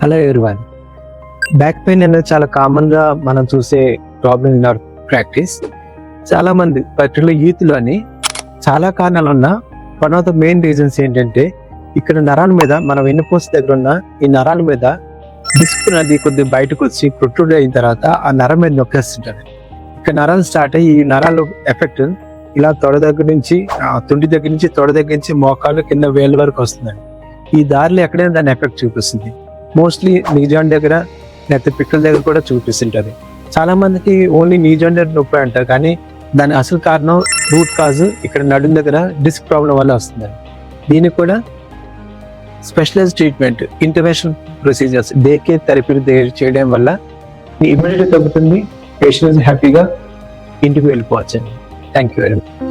Hello everyone. Back pain అనేది చాలా కామన్గా మనం చూసే ప్రాబ్లమ్ ఇన్ అవర్ ప్రాక్టీస్. చాలా మంది పర్టికులర్ యూత్లోని చాలా కారణాలు ఉన్న one of the main reasons ఏంటంటే ఇక్కడ నరాల మీద మన వెన్నుపూస దగ్గర ఉన్న ఈ నరాల మీద డిస్క్ అనేది కొద్దిగా బయటకు వచ్చి ప్రొట్రూడ్ అయిన తర్వాత ఆ నరం మీద నొక్కేస్తుంటారు. ఇక్కడ నరాలు స్టార్ట్ అయ్యి ఈ నరాలు ఎఫెక్ట్ ఇలా తొడ దగ్గర నుంచి తుండి దగ్గర నుంచి తొడ దగ్గర నుంచి మోకాలు కింద వేళ్ళ వరకు వస్తుందండి. ఈ దారిలో ఎక్కడైనా దాని ఎఫెక్ట్ చూపిస్తుంది. మోస్ట్లీ నీ జాయింట్ దగ్గర లేకపోతే పిక్కల దగ్గర కూడా చూపిస్తుంటారు. చాలా మందికి ఓన్లీ నీ జాయింట్ దగ్గర నొప్పి అంటారు, కానీ దాని అసలు కారణం రూట్ కాజ్ ఇక్కడ నడుం దగ్గర డిస్క్ ప్రాబ్లం వల్ల వస్తుందండి. దీనికి కూడా specialized treatment, intervention procedures, day care థెరపీలు చేయడం వల్ల ఇమ్యూనిటీ తగ్గుతుంది, పేషెంట్స్ హ్యాపీగా ఇంటికి వెళ్ళిపోవచ్చండి. Thank you very much.